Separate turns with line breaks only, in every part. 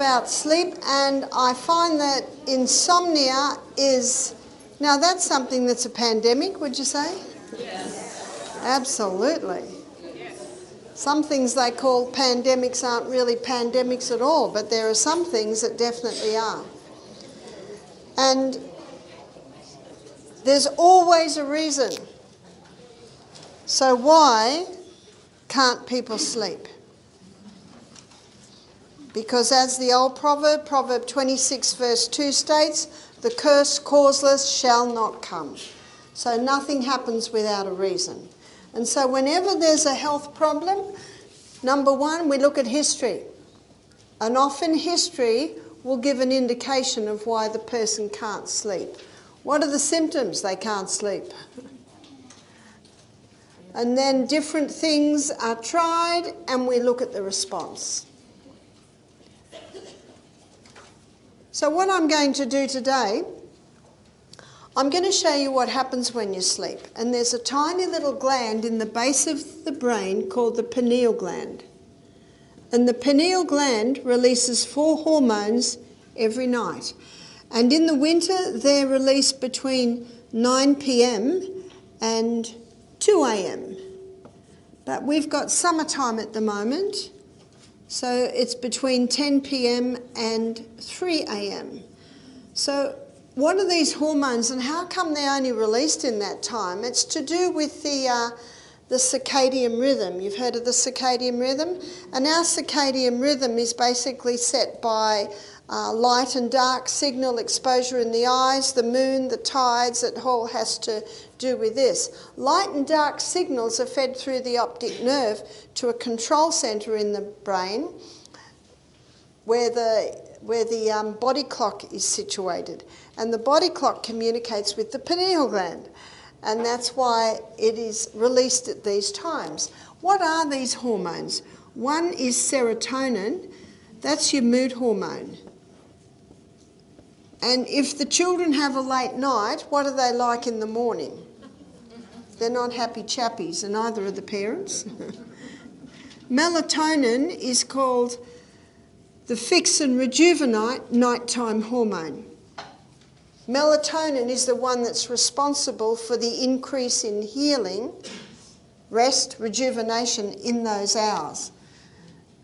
About sleep, and I find that insomnia is, now that's something that's a pandemic, would you say? Yes. Absolutely. Yes. Some things they call pandemics aren't really pandemics at all, but there are some things that definitely are. And there's always a reason. So why can't people sleep? Because as the old proverb, Proverb 26 verse 2 states, the curse causeless shall not come. So nothing happens without a reason. And so whenever there's a health problem, number one, we look at history. And often history will give an indication of why the person can't sleep. What are the symptoms? They can't sleep. And then different things are tried and we look at the response. So what I'm going to do today, I'm going to show you what happens when you sleep. And there's a tiny little gland in the base of the brain called the pineal gland. And the pineal gland releases 4 hormones every night. And in the winter, they're released between 9 p.m. and 2 a.m. But we've got summertime at the moment. So it's between 10 p.m. and 3 a.m. So what are these hormones and how come they're only released in that time? It's to do with the circadian rhythm. You've heard of the circadian rhythm? And our circadian rhythm is basically set by light and dark signal exposure in the eyes, the moon, the tides. It all has to do with this. Light and dark signals are fed through the optic nerve to a control centre in the brain where the body clock is situated. And the body clock communicates with the pineal gland. And that's why it is released at these times. What are these hormones? One is serotonin. That's your mood hormone. And if the children have a late night, what are they like in the morning? They're not happy chappies, and neither are the parents. Melatonin is called the fix and rejuvenate nighttime hormone. Melatonin is the one that's responsible for the increase in healing, rest, rejuvenation in those hours.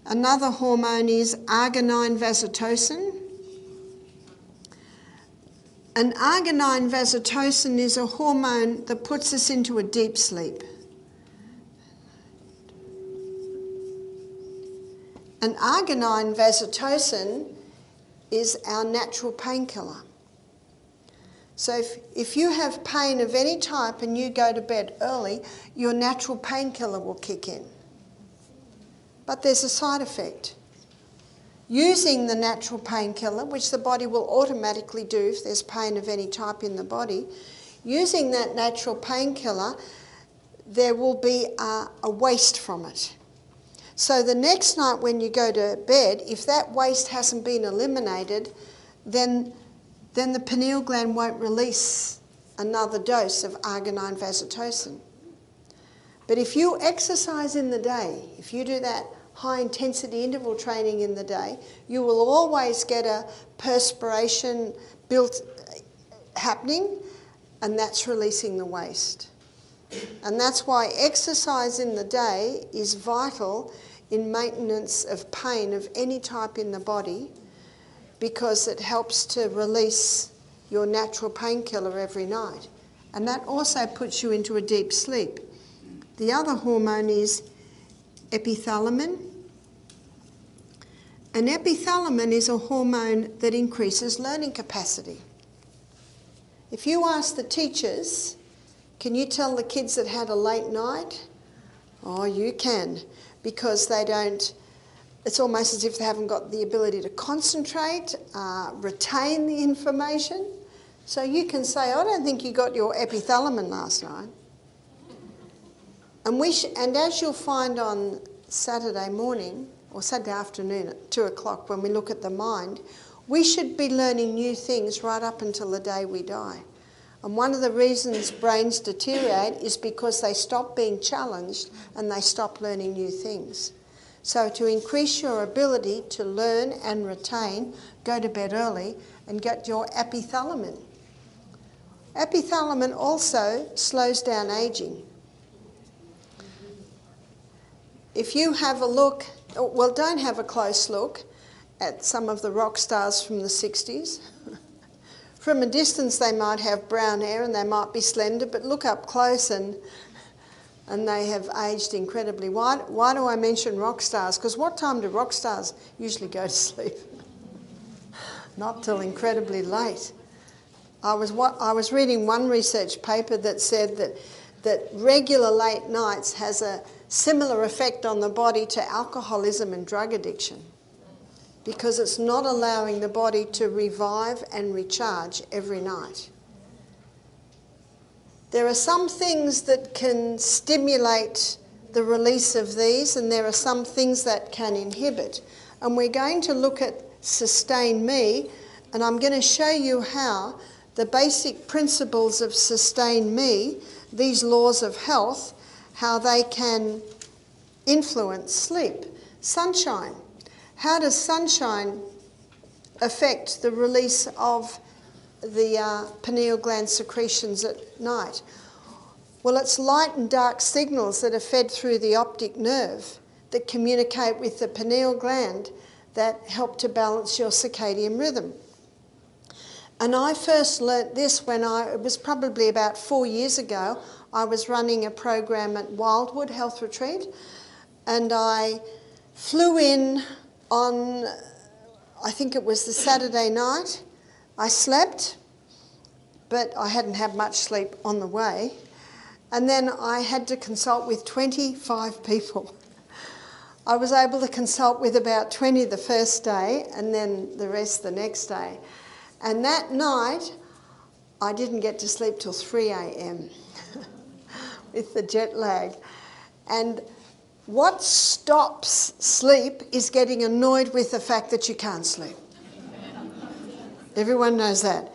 Another hormone is arginine vasotocin. And arginine vasotocin is a hormone that puts us into a deep sleep. And arginine vasotocin is our natural painkiller. So if you have pain of any type and you go to bed early, your natural painkiller will kick in. But there's a side effect. Using the natural painkiller, which the body will automatically do if there's pain of any type in the body, using that natural painkiller, there will be a waste from it. So the next night when you go to bed, if that waste hasn't been eliminated, then the pineal gland won't release another dose of arginine vasotocin. But if you exercise in the day, if you do that high intensity interval training in the day, you will always get a perspiration built happening, and that's releasing the waste. And that's why exercise in the day is vital in maintenance of pain of any type in the body, because it helps to release your natural painkiller every night. And that also puts you into a deep sleep. The other hormone is epithalamin. And epithalamin is a hormone that increases learning capacity. If you ask the teachers, can you tell the kids that had a late night? Oh, you can, because they don't, it's almost as if they haven't got the ability to concentrate, retain the information. So you can say, I don't think you got your epithalamin last night. And as you'll find on Saturday morning, or Saturday afternoon at 2 o'clock when we look at the mind, we should be learning new things right up until the day we die. And one of the reasons brains deteriorate is because they stop being challenged and they stop learning new things. So to increase your ability to learn and retain, go to bed early and get your epithalamin. Epithalamin also slows down aging. If you have a look, well, don't have a close look at some of the rock stars from the 60s. From a distance they might have brown hair and they might be slender, but look up close and they have aged incredibly. Why do I mention rock stars? Because what time do rock stars usually go to sleep? Not till incredibly late. I was reading one research paper that said that regular late nights has a similar effect on the body to alcoholism and drug addiction, because it's not allowing the body to revive and recharge every night. There are some things that can stimulate the release of these, and there are some things that can inhibit. And we're going to look at Sustain Me, and I'm going to show you how the basic principles of Sustain Me, these laws of health, how they can influence sleep. Sunshine. How does sunshine affect the release of the pineal gland secretions at night? Well, it's light and dark signals that are fed through the optic nerve that communicate with the pineal gland that help to balance your circadian rhythm. And I first learnt this when it was probably about 4 years ago. I was running a program at Wildwood Health Retreat, and I flew in on, I think it was the Saturday night. I slept, but I hadn't had much sleep on the way. And then I had to consult with 25 people. I was able to consult with about 20 the first day and then the rest the next day. And that night, I didn't get to sleep till 3 a.m. with the jet lag. And what stops sleep is getting annoyed with the fact that you can't sleep. Everyone knows that.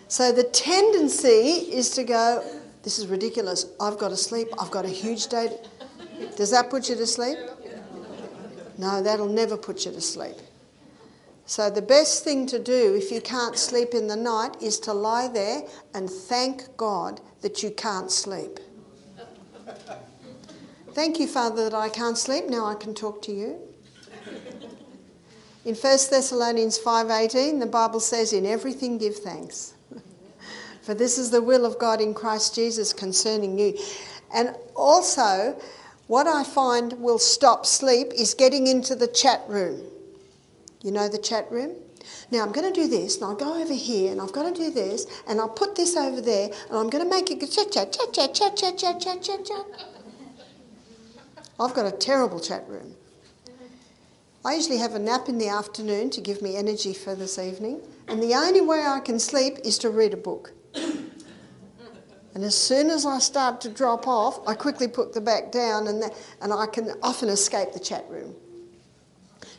So the tendency is to go, this is ridiculous, I've got to sleep, I've got a huge day. Does that put you to sleep? No, that'll never put you to sleep. So the best thing to do if you can't sleep in the night is to lie there and thank God that you can't sleep. Thank you, Father, that I can't sleep. Now I can talk to you. In 1 Thessalonians 5:18, the Bible says, in everything give thanks. For this is the will of God in Christ Jesus concerning you. And also, what I find will stop sleep is getting into the chat room. You know the chat room? Now I'm going to do this, and I'll go over here, and I've got to do this, and I'll put this over there, and I'm going to make it chat, chat, chat, chat, chat, chat, chat, chat, chat, chat. I've got a terrible chat room. I usually have a nap in the afternoon to give me energy for this evening, and the only way I can sleep is to read a book. And as soon as I start to drop off, I quickly put the back down, and I can often escape the chat room.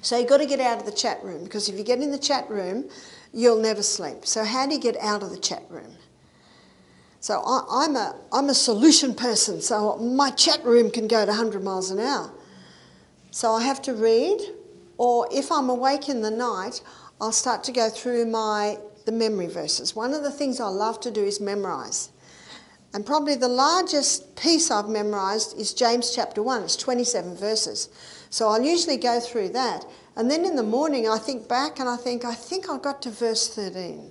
So you've got to get out of the chat room, because if you get in the chat room, you'll never sleep. So how do you get out of the chat room? So I'm a solution person, so my chat room can go to 100 miles an hour. So I have to read, or if I'm awake in the night, I'll start to go through the memory verses. One of the things I love to do is memorise. And probably the largest piece I've memorised is James chapter 1. It's 27 verses. So I'll usually go through that. And then in the morning I think back and I think I got to verse 13.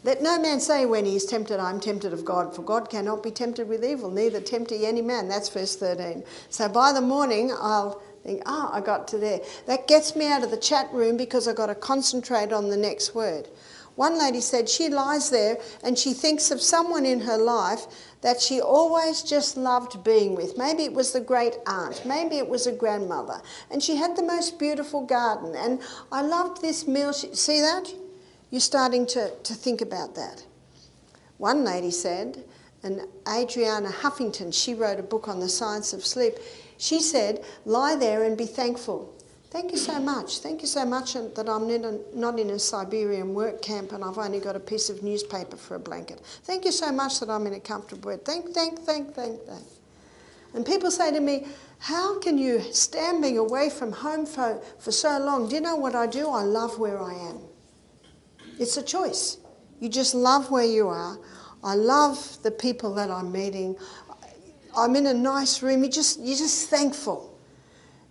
Let no man say when he is tempted, I am tempted of God, for God cannot be tempted with evil, neither tempt ye any man. That's verse 13. So by the morning I'll think, I got to there. That gets me out of the chat room because I've got to concentrate on the next word. One lady said she lies there and she thinks of someone in her life that she always just loved being with. Maybe it was the great aunt, maybe it was a grandmother, and she had the most beautiful garden, and I loved this meal. See that? You're starting to think about that. One lady said, and Adriana Huffington, she wrote a book on the science of sleep, she said, lie there and be thankful. Thank you so much. Thank you so much that I'm not in a Siberian work camp and I've only got a piece of newspaper for a blanket. Thank you so much that I'm in a comfortable bed. Thank. And people say to me, How can you stand being away from home for so long? Do you know what I do? I love where I am. It's a choice. You just love where you are. I love the people that I'm meeting. I'm in a nice room. You're just thankful.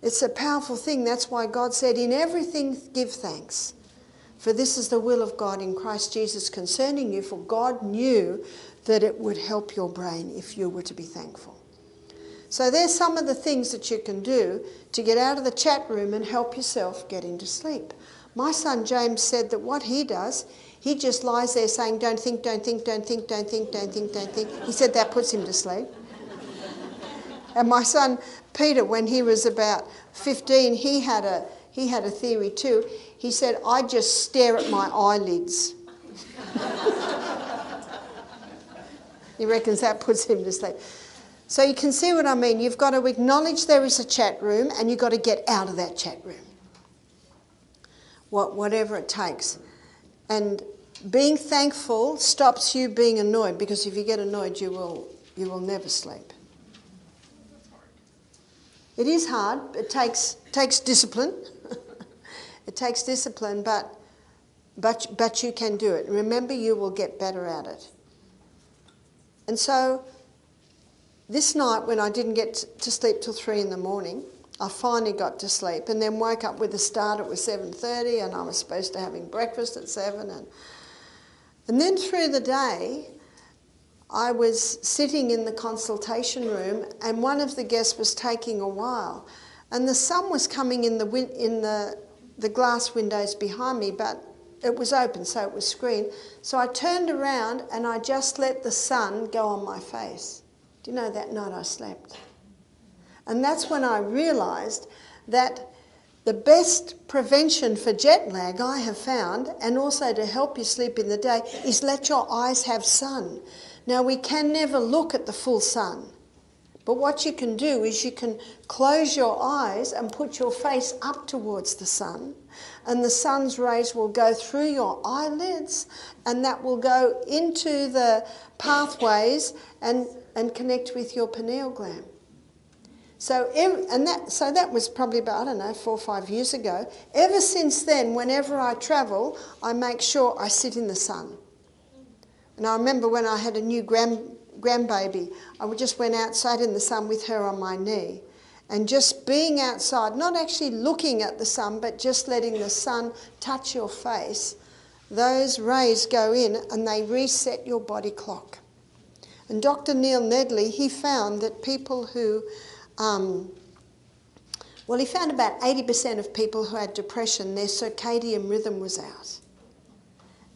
It's a powerful thing. That's why God said, in everything give thanks. For this is the will of God in Christ Jesus concerning you. For God knew that it would help your brain if you were to be thankful. So there's some of the things that you can do to get out of the chat room and help yourself get into sleep. My son James said that what he does, he just lies there saying, don't think, don't think, don't think, don't think, don't think, don't think. He said that puts him to sleep. And my son Peter, when he was about 15, he had a theory too. He said, I just stare at my eyelids. He reckons that puts him to sleep. So you can see what I mean. You've got to acknowledge there is a chat room and you've got to get out of that chat room. Whatever it takes. And being thankful stops you being annoyed, because if you get annoyed, you will never sleep. It is hard. It takes discipline. It takes discipline, but you can do it. Remember, you will get better at it. And so this night, when I didn't get to sleep till 3 in the morning, I finally got to sleep and then woke up with a start. It was 7:30 and I was supposed to having breakfast at 7. And then through the day, I was sitting in the consultation room and one of the guests was taking a while. And the sun was coming in the glass windows behind me, but it was open, so it was screened. So I turned around and I just let the sun go on my face. Do you know, that night I slept? And that's when I realised that the best prevention for jet lag I have found, and also to help you sleep in the day, is let your eyes have sun. Now, we can never look at the full sun, but what you can do is you can close your eyes and put your face up towards the sun, and the sun's rays will go through your eyelids and that will go into the pathways and connect with your pineal gland. So that was probably about, 4 or 5 years ago. Ever since then, whenever I travel, I make sure I sit in the sun. And I remember when I had a new grandbaby, I just went outside in the sun with her on my knee. And just being outside, not actually looking at the sun, but just letting the sun touch your face, those rays go in and they reset your body clock. And Dr. Neil Nedley, he found that people who... he found about 80% of people who had depression, their circadian rhythm was out.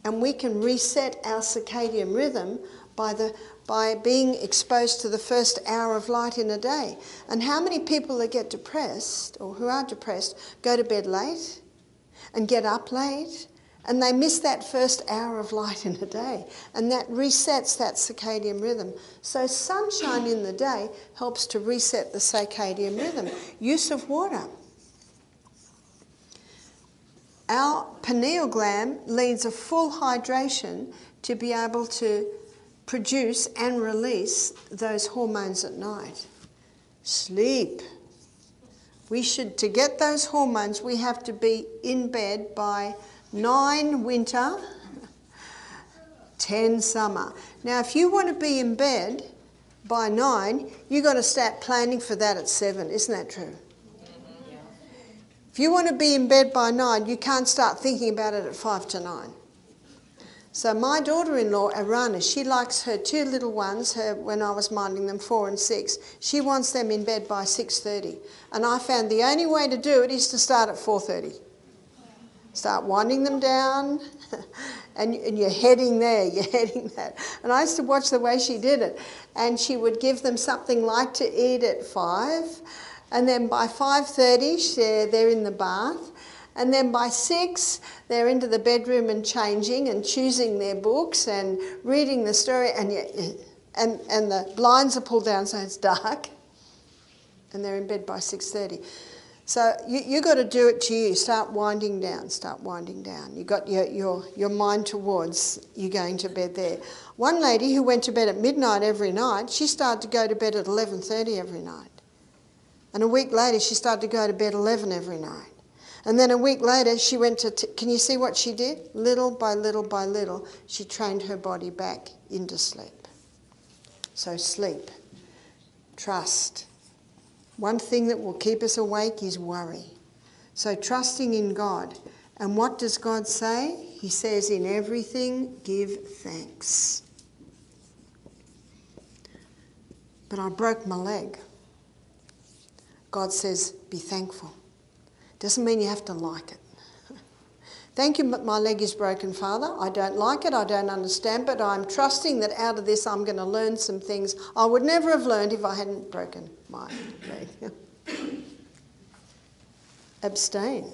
And we can reset our circadian rhythm by being exposed to the first hour of light in a day. And how many people that get depressed, or who are depressed, go to bed late and get up late, and they miss that first hour of light in a day, and that resets that circadian rhythm. So sunshine in the day helps to reset the circadian rhythm. Use of water. Our pineal gland needs a full hydration to be able to produce and release those hormones at night. Sleep. To get those hormones, we have to be in bed by 9 winter, 10 summer. Now, if you want to be in bed by 9, you've got to start planning for that at 7. Isn't that true? Yeah. If you want to be in bed by 9, you can't start thinking about it at 5 to 9. So my daughter-in-law, Arana, she likes her 2 little ones, when I was minding them, 4 and 6. She wants them in bed by 6:30. And I found the only way to do it is to start at 4:30. Start winding them down, and you're heading there, you're heading that. And I used to watch the way she did it. And she would give them something light to eat at 5, and then by 5:30, they're in the bath. And then by 6, they're into the bedroom and changing and choosing their books and reading the story, and the blinds are pulled down so it's dark, and they're in bed by 6:30. So you got to do it to you. Start winding down. Start winding down. You got your mind towards you going to bed there. One lady who went to bed at midnight every night, she started to go to bed at 11:30 every night. And a week later, she started to go to bed 11 every night. And then a week later, she went to... Can you see what she did? Little by little by little, she trained her body back into sleep. So sleep, trust. One thing that will keep us awake is worry. So trusting in God. And what does God say? He says, in everything, give thanks. But I broke my leg. God says, be thankful. Doesn't mean you have to like it. Thank you, but my leg is broken, Father. I don't like it, I don't understand, but I'm trusting that out of this I'm going to learn some things I would never have learned if I hadn't broken my leg. Abstain.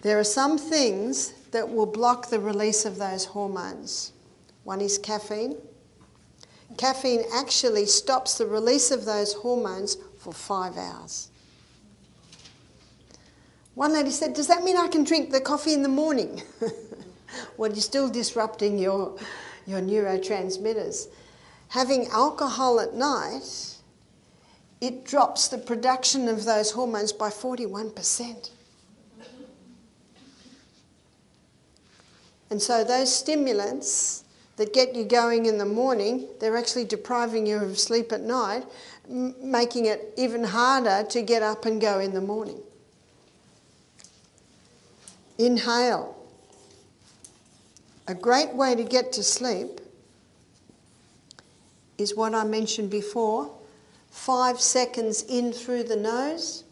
There are some things that will block the release of those hormones. One is caffeine. Caffeine actually stops the release of those hormones for 5 hours. One lady said, does that mean I can drink the coffee in the morning? Well, you're still disrupting your neurotransmitters. Having alcohol at night, it drops the production of those hormones by 41%. And so those stimulants that get you going in the morning, they're actually depriving you of sleep at night, making it even harder to get up and go in the morning. Inhale. A great way to get to sleep is what I mentioned before, 5 seconds in through the nose,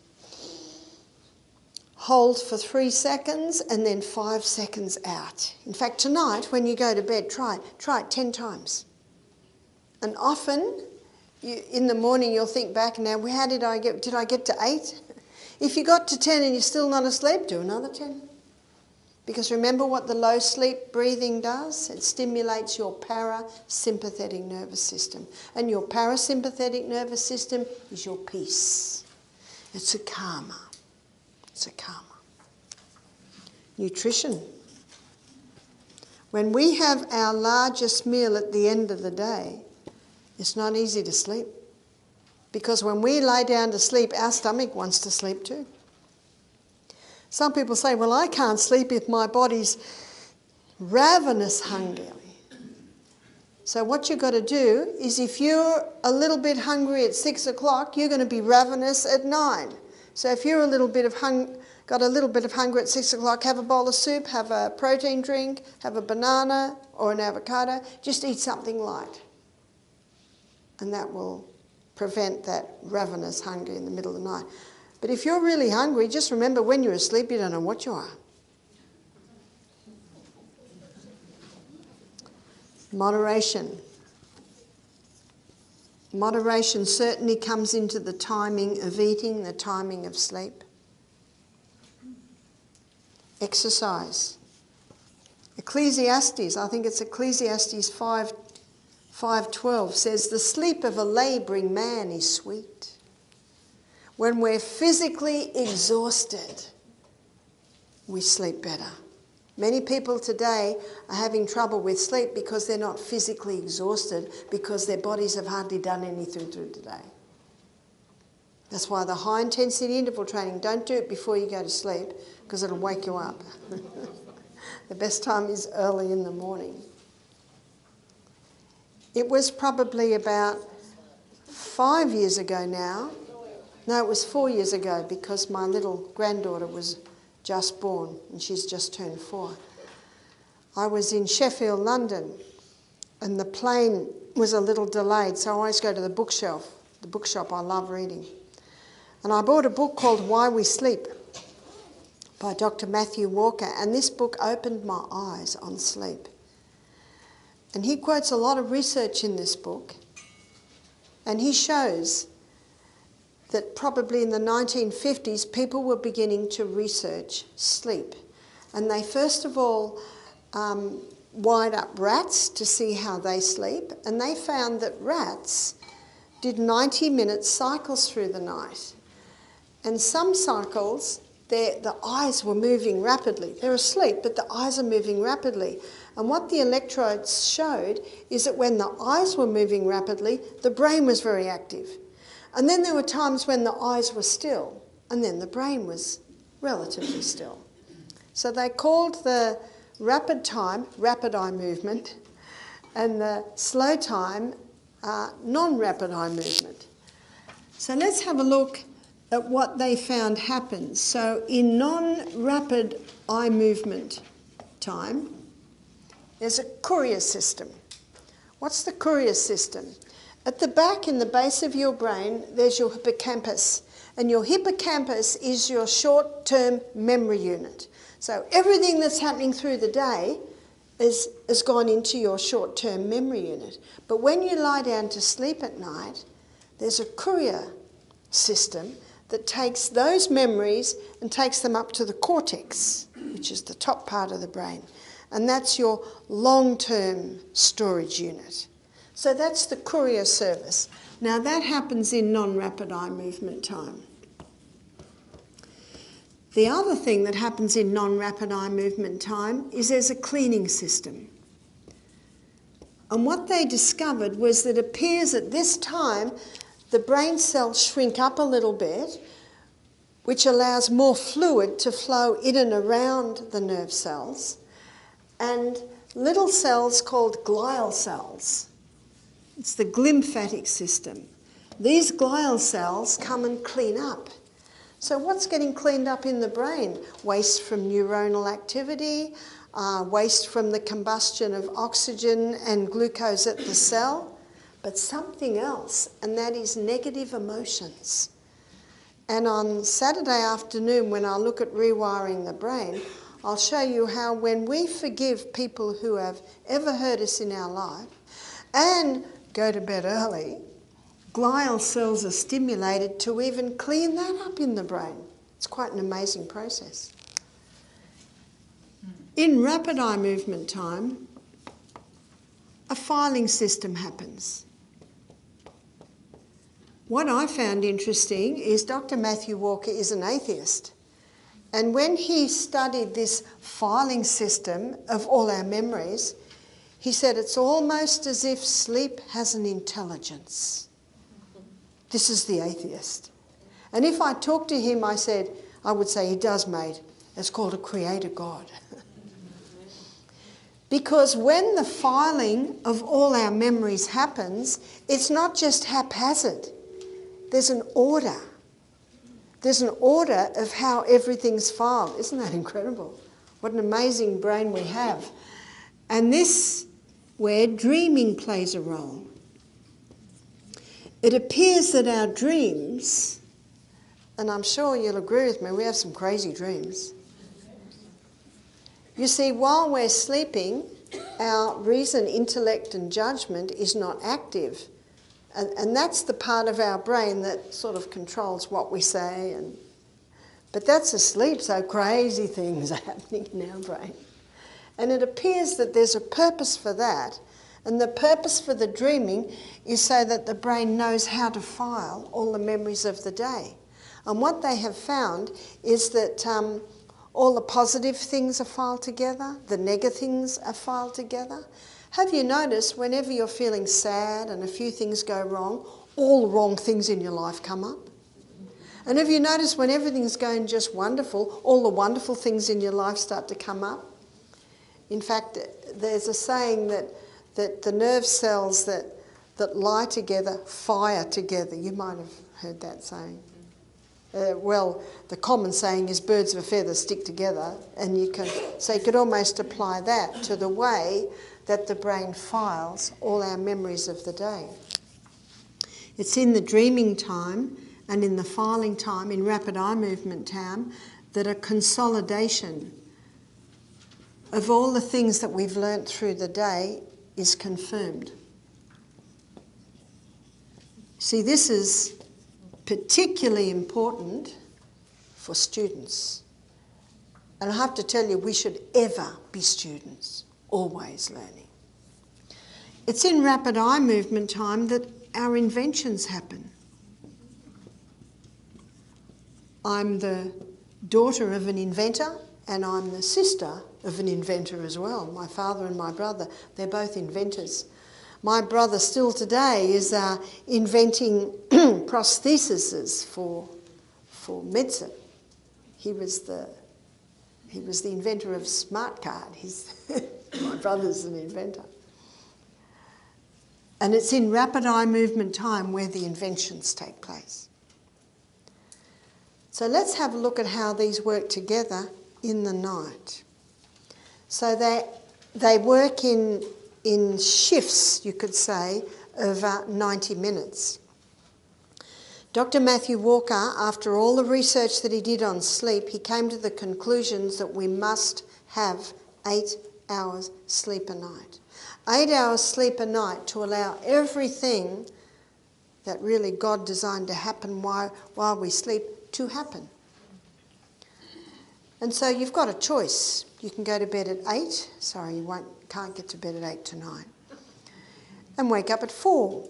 hold for 3 seconds and then 5 seconds out. In fact, tonight when you go to bed, try it 10 times. And often, in the morning you'll think back, now how did I get to 8? If you got to 10 and you're still not asleep, do another 10. Because remember what the low sleep breathing does? It stimulates your parasympathetic nervous system. And your parasympathetic nervous system is your peace. It's a calmer. It's a calmer. Nutrition. When we have our largest meal at the end of the day, it's not easy to sleep. Because when we lie down to sleep, our stomach wants to sleep too. Some people say, well, I can't sleep if my body's ravenous hungry. So what you've got to do is if you're a little bit hungry at 6 o'clock, you're going to be ravenous at 9. So if you're got a little bit of hunger at 6 o'clock, have a bowl of soup, have a protein drink, have a banana or an avocado, just eat something light. And that will prevent that ravenous hunger in the middle of the night. But if you're really hungry, just remember when you're asleep, you don't know what you are. Moderation. Moderation certainly comes into the timing of eating, the timing of sleep. Exercise. Ecclesiastes, I think it's Ecclesiastes 5:12 says, the sleep of a labouring man is sweet. When we're physically exhausted, we sleep better. Many people today are having trouble with sleep because they're not physically exhausted because their bodies have hardly done anything through the day. That's why the high intensity interval training, don't do it before you go to sleep because it'll wake you up. The best time is early in the morning. It was probably about 5 years ago now. No, it was 4 years ago because my little granddaughter was just born and she's just turned 4. I was in Sheffield, London, and the plane was a little delayed, so I always go to the bookshelf, the bookshop I love reading. And I bought a book called Why We Sleep by Dr. Matthew Walker, and this book opened my eyes on sleep. And he quotes a lot of research in this book, and he shows that probably in the 1950s people were beginning to research sleep. And they first of all wired up rats to see how they sleep, and they found that rats did 90-minute cycles through the night. And some cycles, the eyes were moving rapidly. They're asleep, but the eyes are moving rapidly. And what the electrodes showed is that when the eyes were moving rapidly, the brain was very active. And then there were times when the eyes were still, and then the brain was relatively still. So they called the rapid time rapid eye movement, and the slow time non-rapid eye movement. So let's have a look at what they found happens. So in non-rapid eye movement time, there's a courier system. What's the courier system? At the back, in the base of your brain, there's your hippocampus. And your hippocampus is your short-term memory unit. So everything that's happening through the day has gone into your short-term memory unit. But when you lie down to sleep at night, there's a courier system that takes those memories and takes them up to the cortex, which is the top part of the brain. And that's your long-term storage unit. So that's the courier service. Now that happens in non-rapid eye movement time. The other thing that happens in non-rapid eye movement time is there's a cleaning system. And what they discovered was that it appears at this time the brain cells shrink up a little bit, which allows more fluid to flow in and around the nerve cells, and little cells called glial cells. It's the glymphatic system. These glial cells come and clean up. So what's getting cleaned up in the brain? Waste from neuronal activity, waste from the combustion of oxygen and glucose at the cell, but something else, and that is negative emotions. And on Saturday afternoon, when I look at rewiring the brain, I'll show you how when we forgive people who have ever hurt us in our life and go to bed early, glial cells are stimulated to even clean that up in the brain. It's quite an amazing process. In rapid eye movement time, a filing system happens. What I found interesting is Dr. Matthew Walker is an atheist. And when he studied this filing system of all our memories, he said it's almost as if sleep has an intelligence. This is the atheist. And if I talked to him, I would say, he does, mate. It's called a creator God. Because when the filing of all our memories happens, it's not just haphazard. There's an order. There's an order of how everything's filed. Isn't that incredible? What an amazing brain we have. And this, where dreaming plays a role. It appears that our dreams, and I'm sure you'll agree with me, we have some crazy dreams. You see, while we're sleeping, our reason, intellect and judgment is not active. And that's the part of our brain that sort of controls what we say. But that's asleep, so crazy things are happening in our brain. And it appears that there's a purpose for that. And the purpose for the dreaming is so that the brain knows how to file all the memories of the day. And what they have found is that all the positive things are filed together, the negative things are filed together. Have you noticed whenever you're feeling sad and a few things go wrong, all the wrong things in your life come up? And have you noticed when everything's going just wonderful, all the wonderful things in your life start to come up? In fact, there's a saying that the nerve cells that lie together fire together. You might have heard that saying. Well, the common saying is birds of a feather stick together, and you could almost apply that to the way that the brain files all our memories of the day. It's in the dreaming time and in the filing time, in rapid eye movement time, that a consolidation of all the things that we've learnt through the day is confirmed. See, this is particularly important for students. And I have to tell you, we should ever be students, always learning. It's in rapid eye movement time that our inventions happen. I'm the daughter of an inventor, and I'm the sister of an inventor as well. My father and my brother, they're both inventors. My brother still today is inventing prostheses for medicine. He was the inventor of smart card. My brother's an inventor. And it's in rapid eye movement time where the inventions take place. So let's have a look at how these work together in the night. So they work in shifts, you could say, of 90 minutes. Dr. Matthew Walker, after all the research that he did on sleep, he came to the conclusions that we must have 8 hours sleep a night. 8 hours sleep a night to allow everything that really God designed to happen while we sleep to happen. And so you've got a choice. You can go to bed at 8. Sorry, you can't get to bed at 8 tonight. And wake up at 4.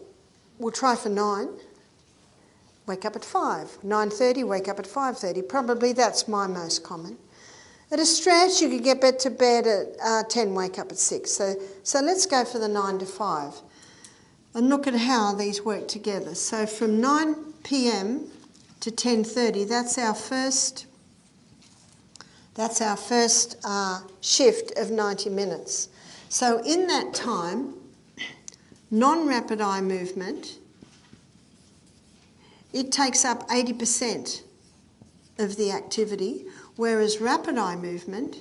We'll try for 9. Wake up at 5. 9:30, wake up at 5:30. Probably that's my most common. At a stretch, you could get to bed at 10, wake up at 6. So let's go for the 9 to 5 and look at how these work together. So from 9 p.m. to 10:30, that's our first shift of 90 minutes. So in that time, non-rapid eye movement, it takes up 80% of the activity, whereas rapid eye movement,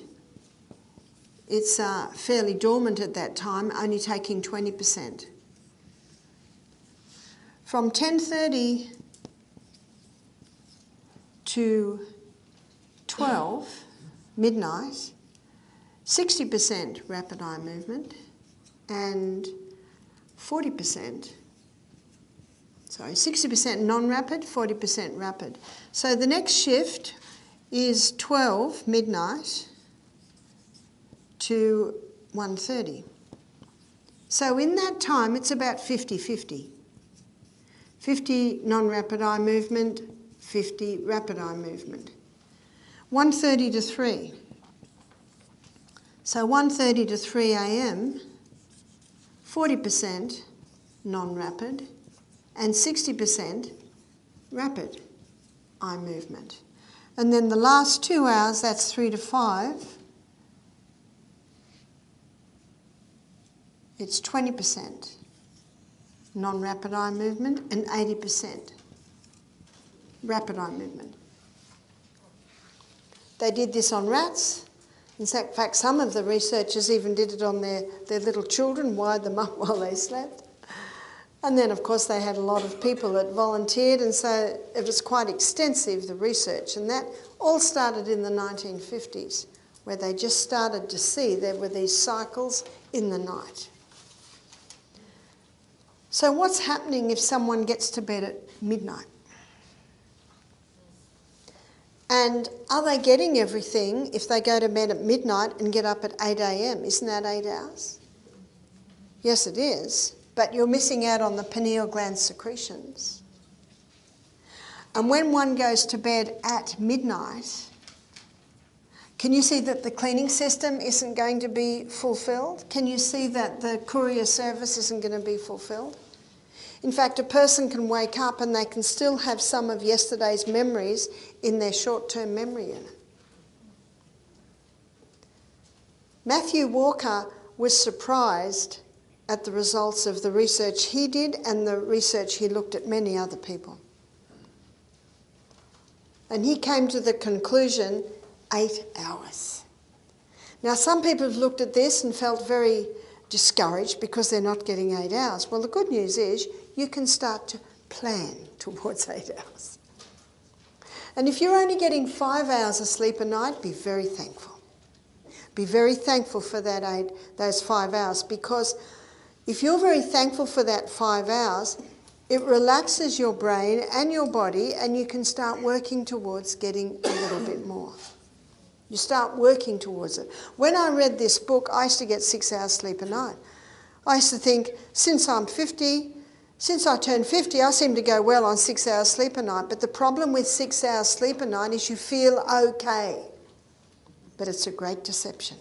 it's fairly dormant at that time, only taking 20%. From 10:30 to 12, midnight, 60% rapid eye movement and 60% non-rapid, 40% rapid. So the next shift is 12 midnight to 1:30. So in that time, it's about 50-50. 50 non-rapid eye movement, 50 rapid eye movement. 1:30 to 3. So 1:30 to 3 a.m., 40% non-rapid and 60% rapid eye movement. And then the last 2 hours, that's 3 to 5, it's 20% non-rapid eye movement and 80% rapid eye movement. They did this on rats. In fact, some of the researchers even did it on their little children, wired them up while they slept. And then, of course, they had a lot of people that volunteered, and so it was quite extensive, the research. And that all started in the 1950s, where they just started to see there were these cycles in the night. So what's happening if someone gets to bed at midnight? And are they getting everything if they go to bed at midnight and get up at 8 a.m? Isn't that 8 hours? Yes, it is. But you're missing out on the pineal gland secretions. And when one goes to bed at midnight, can you see that the cleaning system isn't going to be fulfilled? Can you see that the courier service isn't going to be fulfilled? In fact, a person can wake up and they can still have some of yesterday's memories in their short-term memory unit. Matthew Walker was surprised at the results of the research he did and the research he looked at many other people. And he came to the conclusion, 8 hours. Now, some people have looked at this and felt very discouraged because they're not getting 8 hours. Well, the good news is you can start to plan towards 8 hours. And if you're only getting 5 hours of sleep a night, be very thankful. Be very thankful for those 5 hours, because if you're very thankful for that 5 hours, it relaxes your brain and your body, and you can start working towards getting a little bit more. You start working towards it. When I read this book, I used to get 6 hours sleep a night. I used to think, since I turned 50, I seem to go well on 6 hours sleep a night. But the problem with 6 hours sleep a night is you feel okay. But it's a great deception.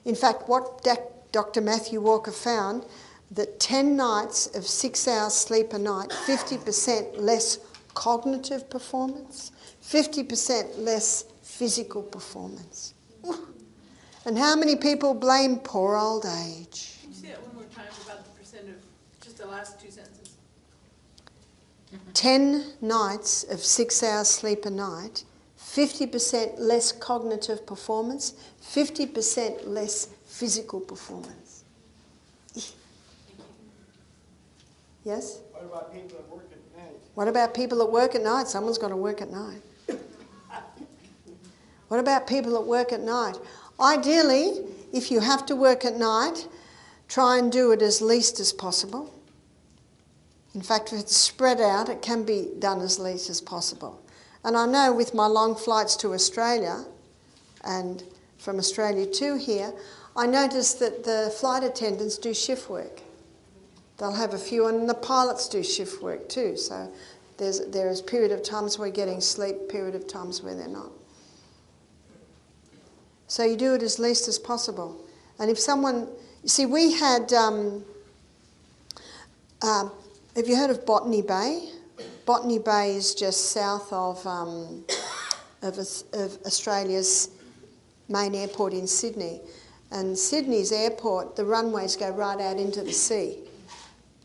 In fact, what Dr. Matthew Walker found that 10 nights of 6 hours sleep a night, 50% less cognitive performance, 50% less physical performance. And how many people blame poor old age?
Can you say that one more time about the percent of just the last two sentences?
10 nights of 6 hours sleep a night, 50% less cognitive performance, 50% less physical performance. Yes?
What about people that work at night?
What about people that work at night? Someone's got to work at night. What about people that work at night? Ideally, if you have to work at night, try and do it as least as possible. In fact, if it's spread out, it can be done as least as possible. And I know with my long flights to Australia and from Australia to here, I noticed that the flight attendants do shift work. They'll have a few, and the pilots do shift work too. So there's period of times where you're getting sleep, period of times where they're not. So you do it as least as possible. And if someone, you see, we had, have you heard of Botany Bay? Botany Bay is just south of Australia's main airport in Sydney. And Sydney's airport, the runways go right out into the sea.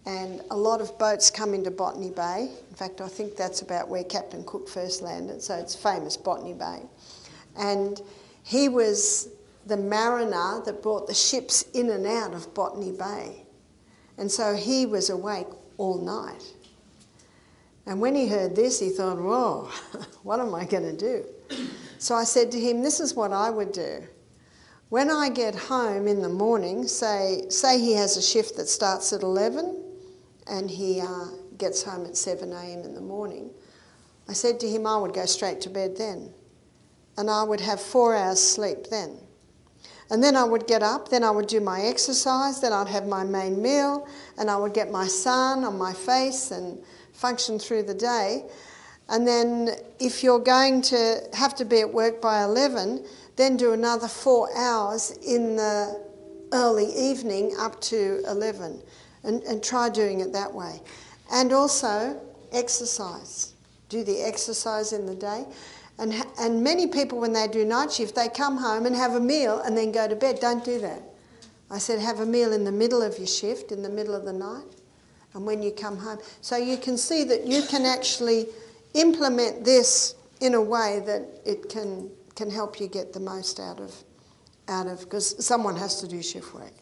And a lot of boats come into Botany Bay. In fact, I think that's about where Captain Cook first landed, so it's famous, Botany Bay. And he was the mariner that brought the ships in and out of Botany Bay. And so he was awake all night. And when he heard this, he thought, whoa, what am I going to do? So I said to him, this is what I would do. When I get home in the morning, say he has a shift that starts at 11 and he gets home at 7 a.m. in the morning, I said to him I would go straight to bed then. And I would have 4 hours sleep then. And then I would get up, then I would do my exercise, then I'd have my main meal, and I would get my sun on my face and function through the day. And then if you're going to have to be at work by 11, then do another 4 hours in the early evening up to 11, and try doing it that way. And also exercise. Do the exercise in the day. And many people, when they do night shift, they come home and have a meal and then go to bed. Don't do that. I said have a meal in the middle of your shift, in the middle of the night, and when you come home. So you can see that you can actually implement this in a way that it can help you get the most out of, because someone has to do shift work.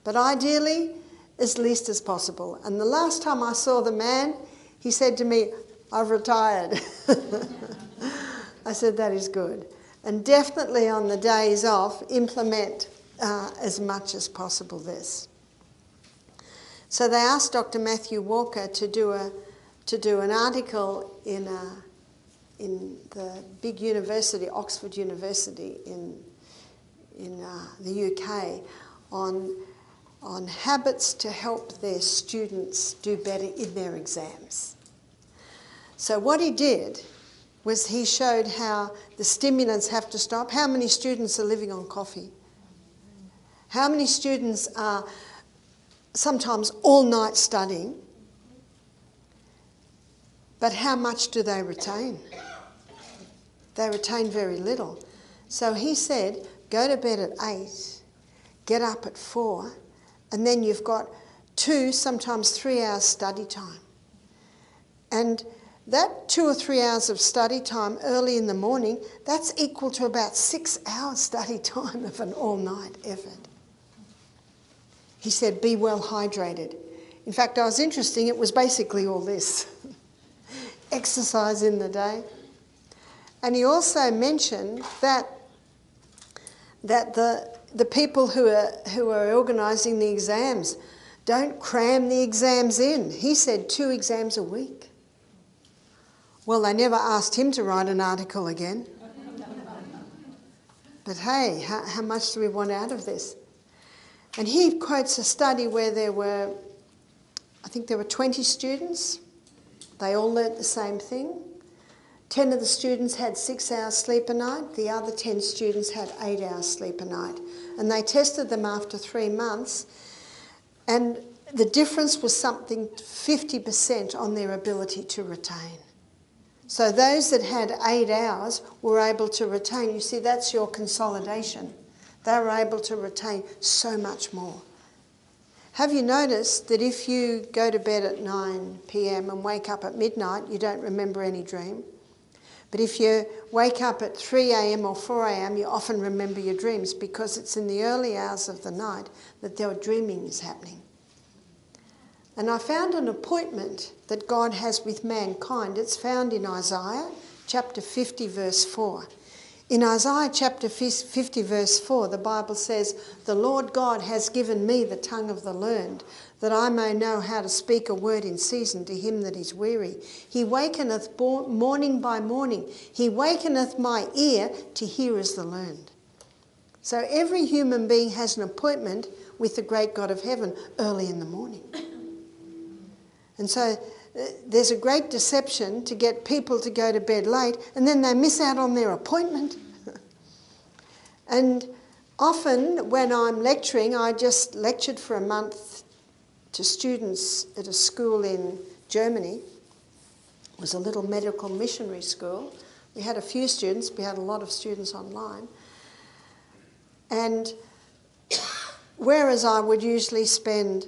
But ideally, as least as possible. And the last time I saw the man, he said to me, I've retired. I said, that is good. And definitely on the days off, implement as much as possible this. So they asked Dr. Matthew Walker to do an article in the big university, Oxford University in the UK, on habits to help their students do better in their exams. So what he did was he showed how the stimulants have to stop. How many students are living on coffee? How many students are sometimes all night studying? But how much do they retain? They retain very little. So he said, go to bed at 8, get up at 4, and then you've got 2, sometimes 3 hours study time. And that 2 or 3 hours of study time early in the morning, that's equal to about 6 hours study time of an all-night effort. He said, be well hydrated. In fact, I was interesting, it was basically all this. Exercise in the day. And he also mentioned that the people who are organising the exams don't cram the exams in. He said 2 exams a week. Well, they never asked him to write an article again. But hey, how much do we want out of this? And he quotes a study where I think there were 20 students. They all learnt the same thing. 10 of the students had 6 hours sleep a night. The other 10 students had 8 hours sleep a night. And they tested them after 3 months, and the difference was something 50% on their ability to retain. So those that had 8 hours were able to retain. You see, that's your consolidation. They were able to retain so much more. Have you noticed that if you go to bed at 9 p.m. and wake up at midnight, you don't remember any dream? But if you wake up at 3 a.m. or 4 a.m., you often remember your dreams, because it's in the early hours of the night that their dreaming is happening. And I found an appointment that God has with mankind. It's found in Isaiah chapter 50, verse 4. In Isaiah chapter 50, verse 4, the Bible says, "The Lord God has given me the tongue of the learned, that I may know how to speak a word in season to him that is weary. He wakeneth morning by morning. He wakeneth my ear to hear as the learned." So every human being has an appointment with the great God of heaven early in the morning. And so there's a great deception to get people to go to bed late, and then they miss out on their appointment. And often when I'm lecturing, I just lectured for a month to students at a school in Germany. It was a little medical missionary school. We had a few students, we had a lot of students online. And whereas I would usually spend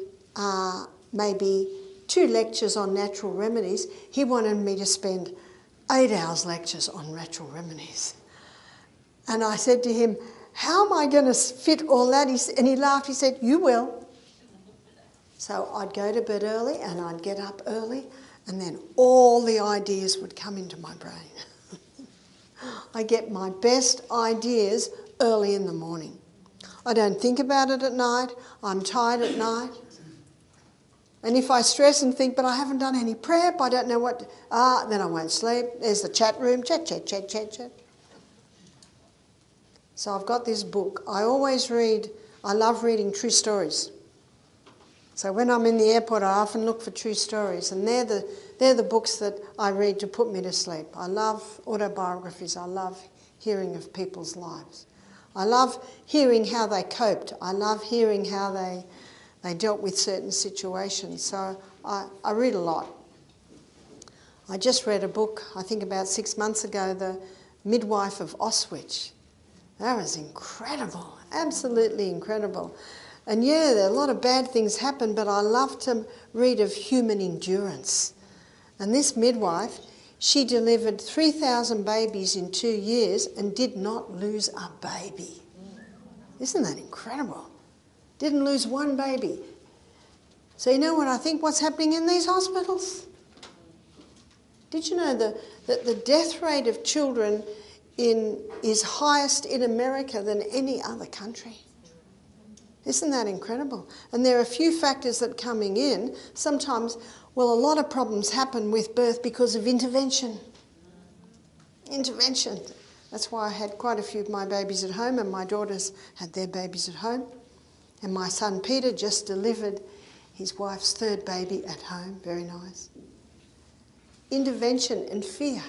maybe 2 lectures on natural remedies, he wanted me to spend 8 hours lectures on natural remedies. And I said to him, "How am I going to fit all that?" And he laughed. He said, "You will." So I'd go to bed early and I'd get up early, and then all the ideas would come into my brain. I get my best ideas early in the morning. I don't think about it at night. I'm tired at night. And if I stress and think, but I haven't done any prep, I don't know what, then I won't sleep. There's the chat room, chat. So I've got this book. I always read, I love reading true stories. So when I'm in the airport, I often look for true stories, and they're the books that I read to put me to sleep. I love autobiographies. I love hearing of people's lives. I love hearing how they coped. I love hearing how they dealt with certain situations. So I read a lot. I just read a book, I think about 6 months ago, The Midwife of Auschwitz. That was incredible, absolutely incredible. And yeah, there are a lot of bad things happen, but I love to read of human endurance. And this midwife, she delivered 3,000 babies in 2 years and did not lose a baby. Isn't that incredible? Didn't lose one baby. So you know what I think, what's happening in these hospitals? Did you know that the death rate of children is highest in America than any other country? Isn't that incredible? And there are a few factors that are coming in. Sometimes, well, a lot of problems happen with birth because of intervention. Intervention. That's why I had quite a few of my babies at home, and my daughters had their babies at home. And my son Peter just delivered his wife's 3rd baby at home. Very nice. Intervention and fear.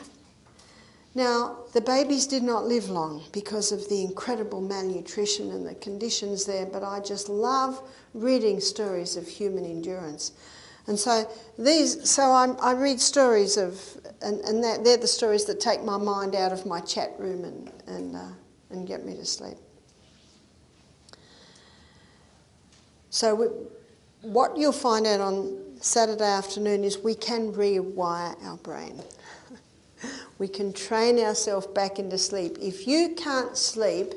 Now, the babies did not live long because of the incredible malnutrition and the conditions there, but I just love reading stories of human endurance. And so I read stories of, and they're the stories that take my mind out of my chat room and get me to sleep. So what you'll find out on Saturday afternoon is we can rewire our brain. We can train ourselves back into sleep. If you can't sleep,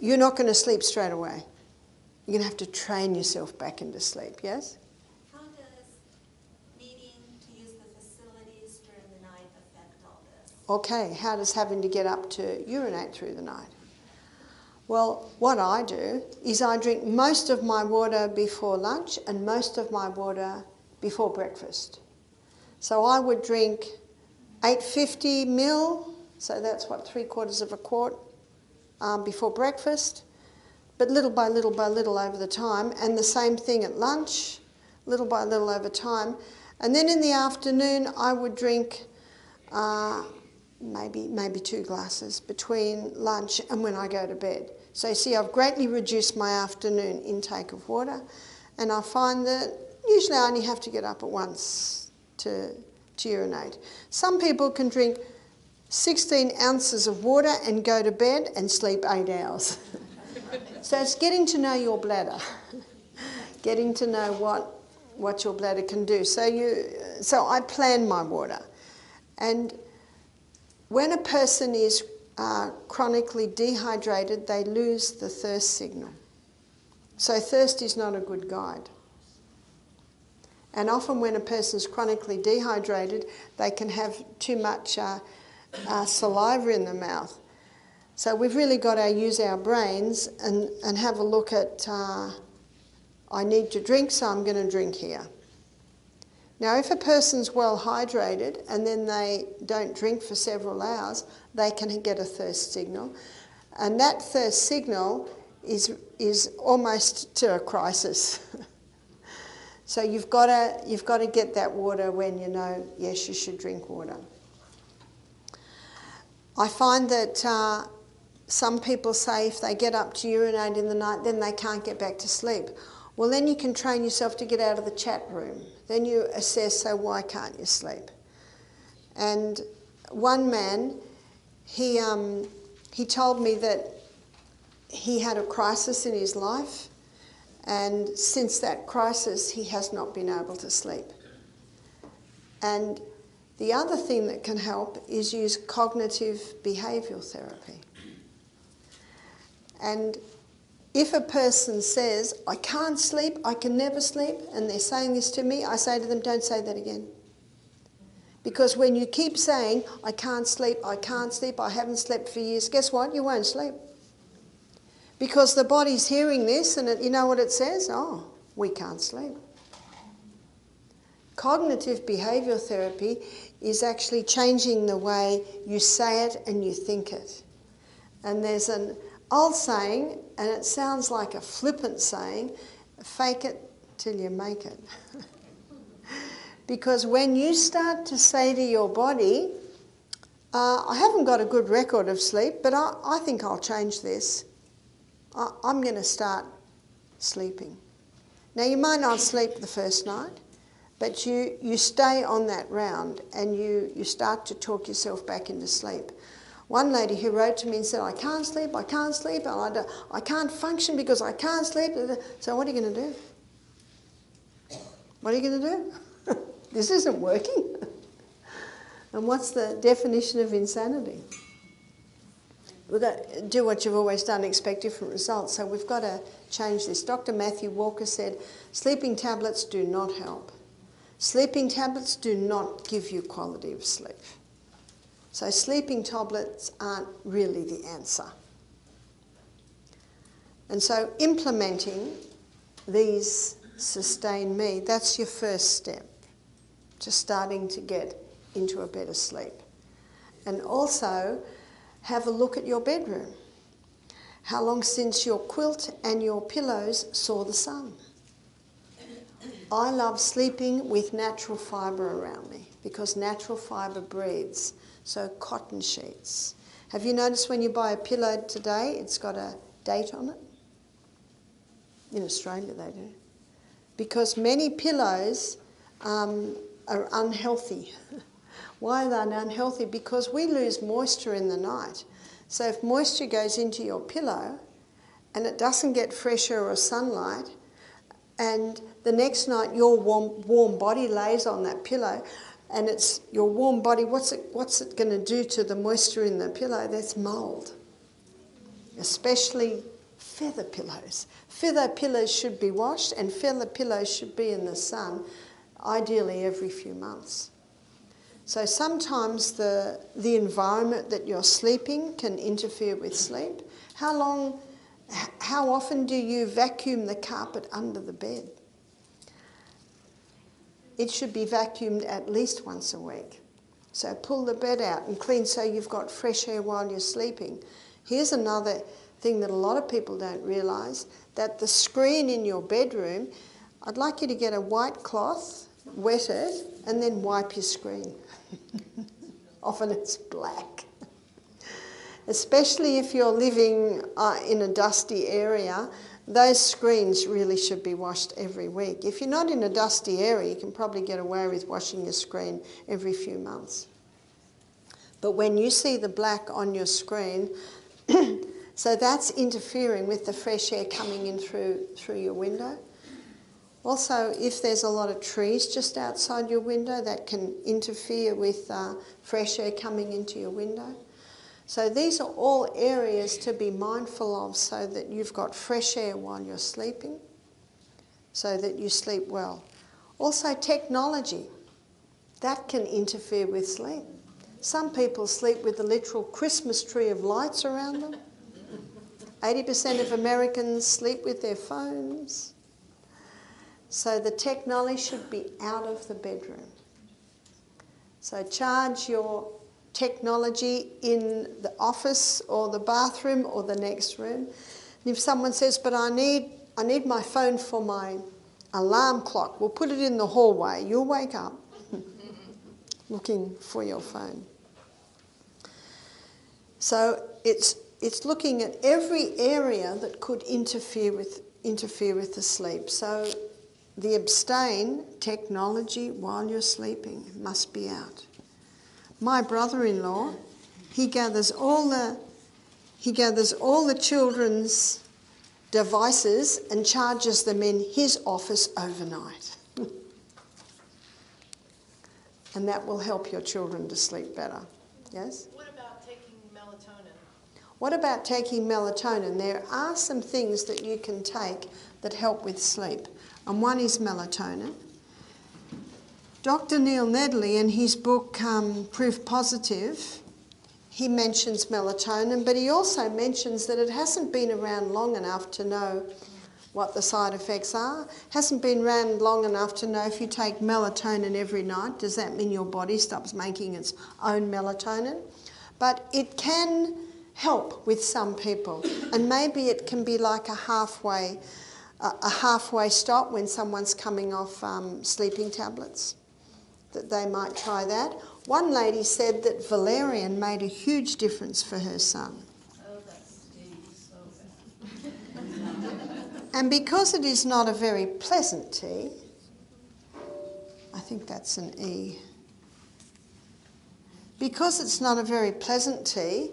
you're not going to sleep straight away. You're going to have to train yourself back into sleep, yes?
How does needing to use the facilities during the night affect all this?
Okay, how does having to get up to urinate through the night? Well, what I do is I drink most of my water before lunch and most of my water before breakfast. So I would drink 850 ml, so that's what, 3/4 of a quart before breakfast, but little by little over the time, and the same thing at lunch, little by little over time. And then in the afternoon I would drink maybe 2 glasses between lunch and when I go to bed. So you see, I've greatly reduced my afternoon intake of water, and I find that usually I only have to get up at once to urinate. Some people can drink 16 ounces of water and go to bed and sleep 8 hours. So it's getting to know your bladder, getting to know what your bladder can do. So I plan my water. And when a person is chronically dehydrated, they lose the thirst signal. So thirst is not a good guide. And often when a person's chronically dehydrated, they can have too much saliva in the mouth. So we've really got to use our brains and have a look at, I need to drink, so I'm going to drink here. Now, if a person's well hydrated and then they don't drink for several hours, they can get a thirst signal. And that thirst signal is almost to a crisis. So you've got to get that water when you know, yes, you should drink water. I find that some people say if they get up to urinate in the night, then they can't get back to sleep. Well, then you can train yourself to get out of the chat room. Then you assess, so why can't you sleep? And one man, he told me that he had a crisis in his life, and since that crisis, he has not been able to sleep. And the other thing that can help is use cognitive behavioural therapy. And if a person says, I can't sleep, I can never sleep, and they're saying this to me, I say to them, don't say that again. Because when you keep saying, I can't sleep, I haven't slept for years, guess what? You won't sleep. Because the body's hearing this, and you know what it says? Oh, we can't sleep. Cognitive behavioural therapy is actually changing the way you say it and you think it. And there's an old saying, and it sounds like a flippant saying, fake it till you make it. Because when you start to say to your body, I haven't got a good record of sleep, but I think I'll change this. I'm going to start sleeping. Now, you might not sleep the first night, but you stay on that round and you start to talk yourself back into sleep. One lady who wrote to me and said, I can't sleep, and I can't function because I can't sleep. So what are you going to do? What are you going to do? This isn't working. And what's the definition of insanity? We've got to do what you've always done, expect different results. So we've got to change this. Dr. Matthew Walker said, sleeping tablets do not help. Sleeping tablets do not give you quality of sleep. So sleeping tablets aren't really the answer. And so implementing these Sustain Me, that's your first step to starting to get into a better sleep. And also have a look at your bedroom. How long since your quilt and your pillows saw the sun? I love sleeping with natural fibre around me because natural fibre breathes. So cotton sheets. Have you noticed when you buy a pillow today, it's got a date on it? In Australia they do. Because many pillows are unhealthy. Why are they unhealthy? Because we lose moisture in the night. So if moisture goes into your pillow and it doesn't get fresh air or sunlight, and the next night your warm body lays on that pillow, and it's your warm body, what's it going to do to the moisture in the pillow? That's mould. Especially feather pillows. Feather pillows should be washed, and feather pillows should be in the sun, ideally every few months. So sometimes the environment that you're sleeping can interfere with sleep. How often do you vacuum the carpet under the bed? It should be vacuumed at least once a week. So pull the bed out and clean so you've got fresh air while you're sleeping. Here's another thing that a lot of people don't realise, that the screen in your bedroom, I'd like you to get a white cloth, wet it, and then wipe your screen. Often it's black. Especially if you're living in a dusty area, those screens really should be washed every week. If you're not in a dusty area, you can probably get away with washing your screen every few months. But when you see the black on your screen, so that's interfering with the fresh air coming in through your window. Also, if there's a lot of trees just outside your window, that can interfere with fresh air coming into your window. So these are all areas to be mindful of so that you've got fresh air while you're sleeping, so that you sleep well. Also technology, that can interfere with sleep. Some people sleep with a literal Christmas tree of lights around them. 80% of Americans sleep with their phones. So the technology should be out of the bedroom. So charge your technology in the office or the bathroom or the next room. And if someone says, but I need my phone for my alarm clock, we'll put it in the hallway. You'll wake up looking for your phone. So it's looking at every area that could interfere with the sleep. So the abstain technology while you're sleeping must be out. My brother-in-law, he gathers all the children's devices and charges them in his office overnight. And that will help your children to sleep better. Yes?
What about taking melatonin?
What about taking melatonin? There are some things that you can take that help with sleep. And one is melatonin. Dr. Neil Nedley, in his book Proof Positive, he mentions melatonin, but he also mentions that it hasn't been around long enough to know what the side effects are. Hasn't been around long enough to know if you take melatonin every night, does that mean your body stops making its own melatonin? But it can help with some people, and maybe it can be like a halfway stop when someone's coming off sleeping tablets, that they might try that. One lady said that valerian made a huge difference for her son.
Oh, that stings so bad.
And because it is not a very pleasant tea, I think that's an E. Because it's not a very pleasant tea,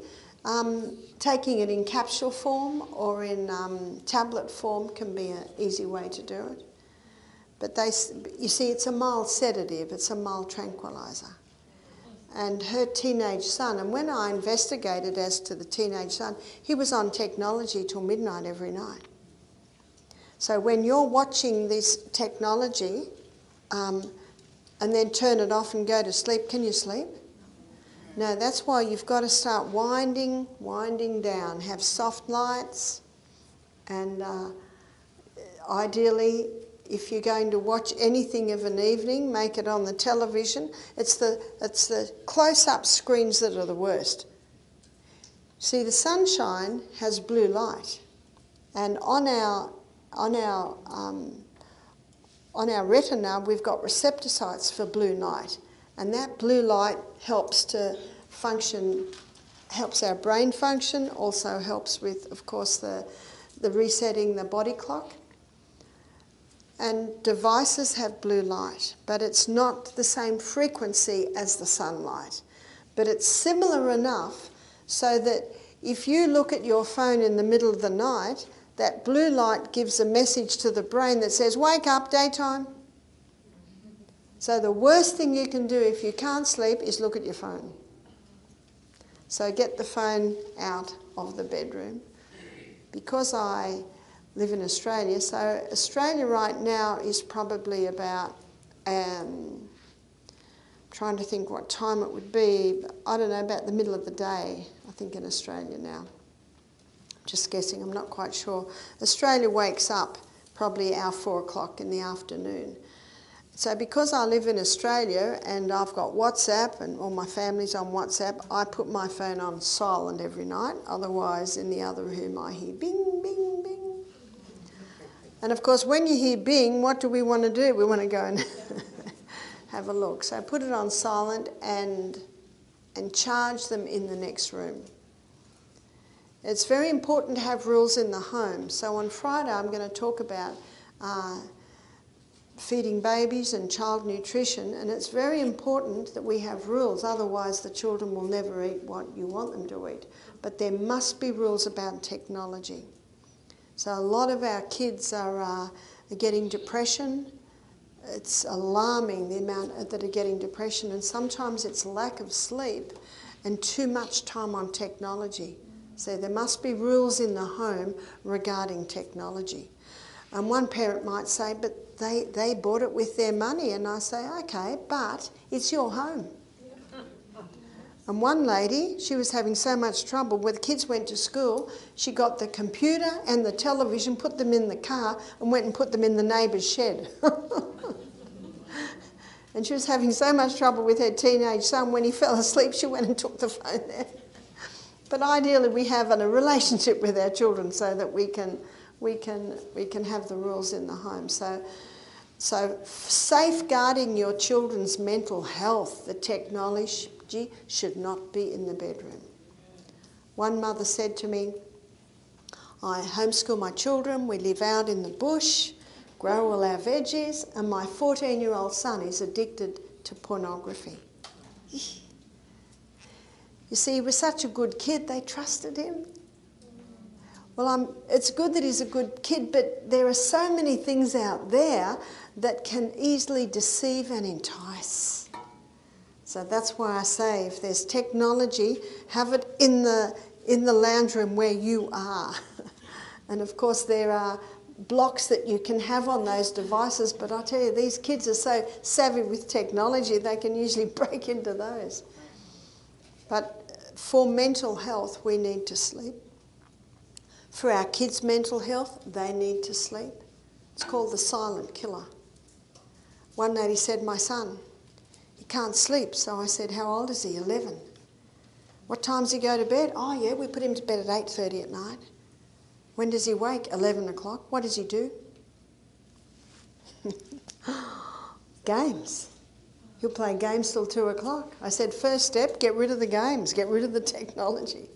taking it in capsule form or in tablet form can be an easy way to do it. But you see, it's a mild sedative, it's a mild tranquilizer. And her teenage son, and when I investigated as to the teenage son, he was on technology till midnight every night. So when you're watching this technology and then turn it off and go to sleep, can you sleep? No, that's why you've got to start winding down. Have soft lights, and ideally, if you're going to watch anything of an evening, make it on the television. It's the close-up screens that are the worst. See, the sunshine has blue light, and on our retina we've got receptor sites for blue light, and that blue light helps our brain function, also helps with, of course, the resetting the body clock. And devices have blue light, but it's not the same frequency as the sunlight. But it's similar enough so that if you look at your phone in the middle of the night, that blue light gives a message to the brain that says, wake up, daytime. So the worst thing you can do if you can't sleep is look at your phone. So get the phone out of the bedroom. Because I live in Australia, so Australia right now is probably about, trying to think what time it would be, I don't know, about the middle of the day, I think, in Australia now. Just guessing, I'm not quite sure. Australia wakes up probably our 4 o'clock in the afternoon. So because I live in Australia and I've got WhatsApp and all my family's on WhatsApp, I put my phone on silent every night. Otherwise, in the other room, I hear bing, bing, bing. And of course, when you hear bing, what do we want to do? We want to go and have a look. So put it on silent and and charge them in the next room. It's very important to have rules in the home. So on Friday I'm going to talk about feeding babies and child nutrition, and it's very important that we have rules, otherwise the children will never eat what you want them to eat. But there must be rules about technology. So a lot of our kids are getting depression. It's alarming the amount that are getting depression, and sometimes it's lack of sleep and too much time on technology. So there must be rules in the home regarding technology. And one parent might say, but they bought it with their money. And I say, okay, but it's your home. And one lady, she was having so much trouble. When the kids went to school, she got the computer and the television, put them in the car, and went and put them in the neighbour's shed. And she was having so much trouble with her teenage son. When he fell asleep, she went and took the phone there. But ideally, we have a relationship with our children so that we can have the rules in the home. So safeguarding your children's mental health, the technology should not be in the bedroom. One mother said to me, I homeschool my children, we live out in the bush, grow all our veggies, and my 14-year-old son is addicted to pornography. You see, he was such a good kid, they trusted him. Well, it's good that he's a good kid, but there are so many things out there that can easily deceive and entice. So that's why I say, if there's technology, have it in the lounge room where you are. And of course there are blocks that you can have on those devices, but I tell you, these kids are so savvy with technology, they can usually break into those. But for mental health, we need to sleep. For our kids' mental health, they need to sleep. It's called the silent killer. One lady said, my son, he can't sleep. So I said, how old is he? 11. What time does he go to bed? Oh yeah, we put him to bed at 8:30 at night. When does he wake? 11 o'clock. What does he do? Games. He'll play games till 2 o'clock. I said, first step, get rid of the games, get rid of the technology.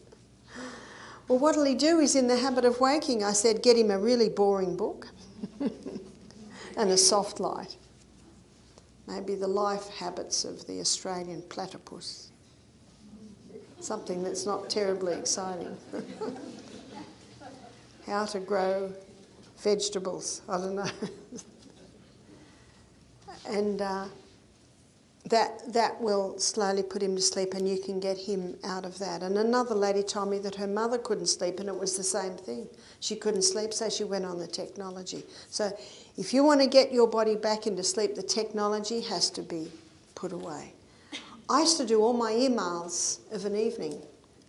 Well, what'll he do? He's in the habit of waking. I said, get him a really boring book and a soft light. Maybe the life habits of the Australian platypus. Something that's not terribly exciting. How to grow vegetables, I don't know. And that will slowly put him to sleep, and you can get him out of that. And another lady told me that her mother couldn't sleep, and it was the same thing. She couldn't sleep, so she went on the technology. So if you want to get your body back into sleep, the technology has to be put away. I used to do all my emails of an evening,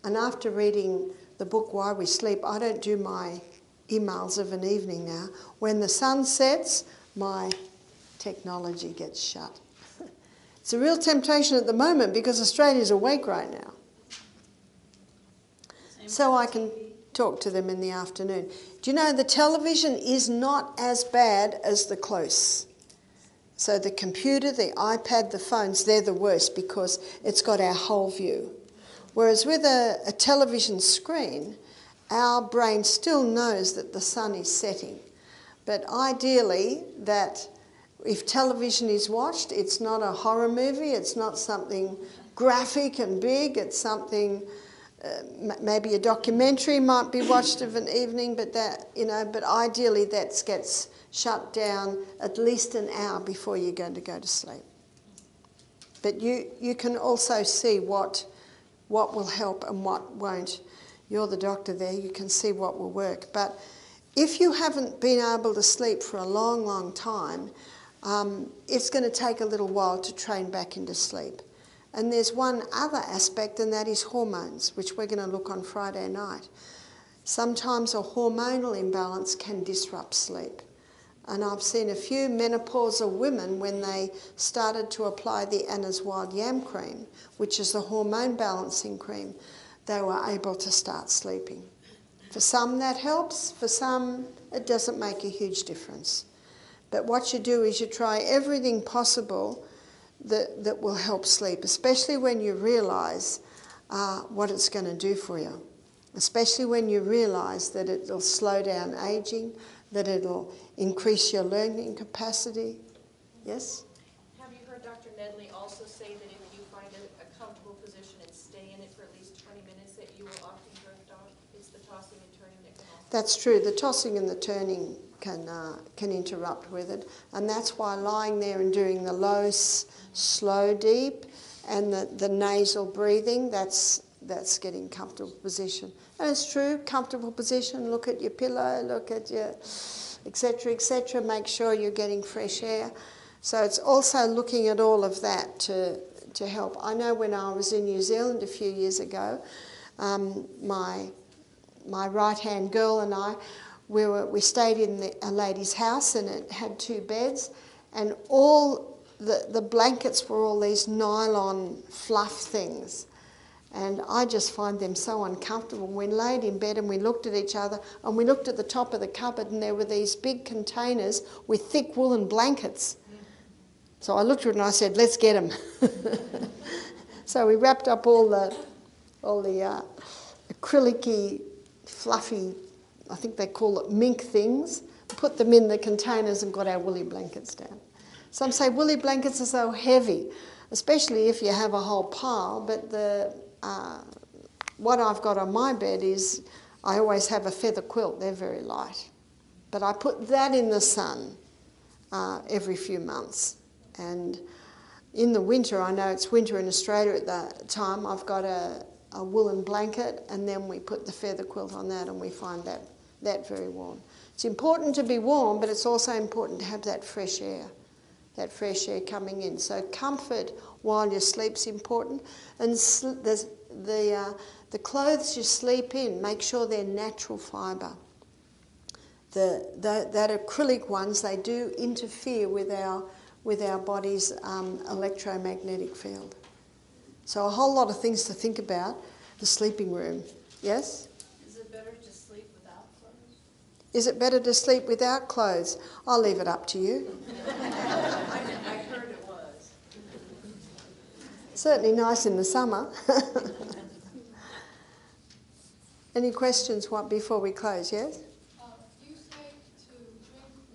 and after reading the book Why We Sleep, I don't do my emails of an evening now. When the sun sets, my technology gets shut. It's a real temptation at the moment because Australia's awake right now. So I can talk to them in the afternoon. Do you know the television is not as bad as the close? So the computer, the iPad, the phones, they're the worst because it's got our whole view. Whereas with a television screen, our brain still knows that the sun is setting. But ideally, that if television is watched, it's not a horror movie, it's not something graphic and big, it's something, maybe a documentary might be watched of an evening, but but ideally that gets shut down at least an hour before you're going to go to sleep. But you can also see what will help and what won't. You're the doctor there, you can see what will work. But if you haven't been able to sleep for a long, long time, it's going to take a little while to train back into sleep. And there's one other aspect, and that is hormones, which we're going to look on Friday night. Sometimes a hormonal imbalance can disrupt sleep. And I've seen a few menopausal women, when they started to apply the Anna's Wild Yam cream, which is the hormone balancing cream, they were able to start sleeping. For some that helps, for some it doesn't make a huge difference. But what you do is you try everything possible that will help sleep, especially when you realise what it's going to do for you. Especially when you realise that it'll slow down ageing, that it'll increase your learning capacity. Yes?
Have you heard Dr. Nedley also say that if you find a comfortable position and stay in it for at least 20 minutes, that you will often drift off? It's the tossing and turning that can also...
That's true. The tossing and the turning can interrupt with it, and that's why lying there and doing the low, slow, deep, and the nasal breathing, that's getting comfortable position. And it's true, comfortable position, look at your pillow, look at your etc., etc., make sure you're getting fresh air. So it's also looking at all of that to help. I know when I was in New Zealand a few years ago, my right-hand girl and I, we stayed in a lady's house, and it had 2 beds, and all the blankets were all these nylon fluff things. And I just find them so uncomfortable. We laid in bed and we looked at each other, and we looked at the top of the cupboard, and there were these big containers with thick woolen blankets. So I looked at it and I said, let's get them. So we wrapped up all the acrylic-y, fluffy, I think they call it mink things, put them in the containers and got our woolly blankets down. Some say woolly blankets are so heavy, especially if you have a whole pile, but what I've got on my bed is I always have a feather quilt. They're very light. But I put that in the sun every few months. And in the winter, I know it's winter in Australia at that time, I've got a woolen blanket, and then we put the feather quilt on that, and we find that very warm. It's important to be warm, but it's also important to have that fresh air coming in. So comfort while you sleep's important. And the clothes you sleep in, make sure they're natural fibre. That acrylic ones, they do interfere with our body's electromagnetic field. So a whole lot of things to think about. The sleeping room. Yes?
Is it better to sleep without clothes?
Is it better to sleep without clothes? I'll leave it up to you.
I heard it was.
Certainly nice in the summer. Any questions before we close, yes?
You say to drink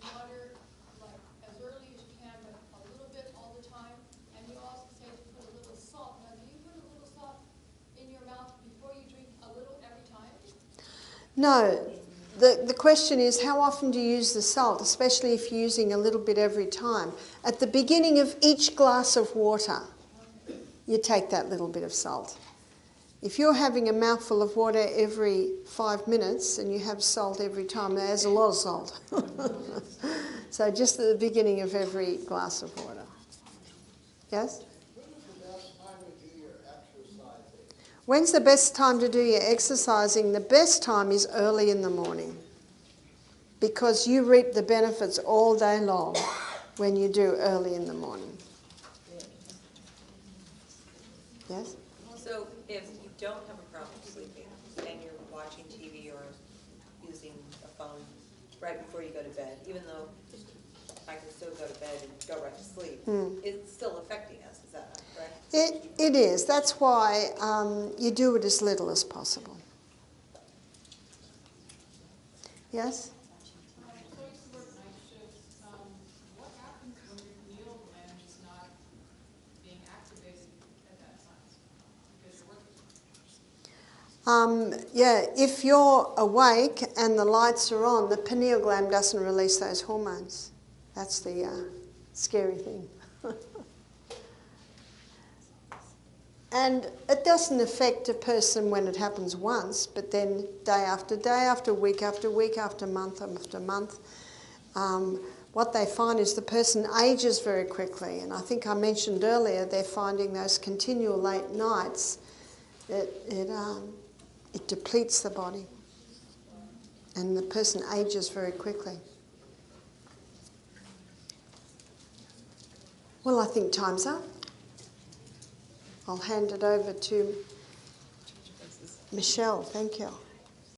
water like as early as you can, but a little bit all the time. And you also say to put a little salt. Now, do you put a little salt in your mouth before you drink a little every time?
No. The question is, how often do you use the salt, especially if you're using a little bit every time? At the beginning of each glass of water, you take that little bit of salt. If you're having a mouthful of water every 5 minutes and you have salt every time, there's a lot of salt. So just at the beginning of every glass of water. Yes? When's the best time to do your exercising? The best time is early in the morning, because you reap the benefits all day long when you do early in the morning. Yes?
So if you don't have a problem sleeping and you're watching TV or using a phone right before you go to bed, even though I can still go to bed and go right to sleep, it's still affecting us, is that correct?
It is. That's why you do it as little as possible. Yes?
So you work night shifts. What happens when your pineal gland is not being activated at that time? Because you're working.
Yeah, if you're awake and the lights are on, the pineal gland doesn't release those hormones. That's the scary thing. And it doesn't affect a person when it happens once, but then day after week after month, what they find is the person ages very quickly. And I think I mentioned earlier, they're finding those continual late nights, it depletes the body. And the person ages very quickly. Well, I think time's up. I'll hand it over to Michelle. Thank you.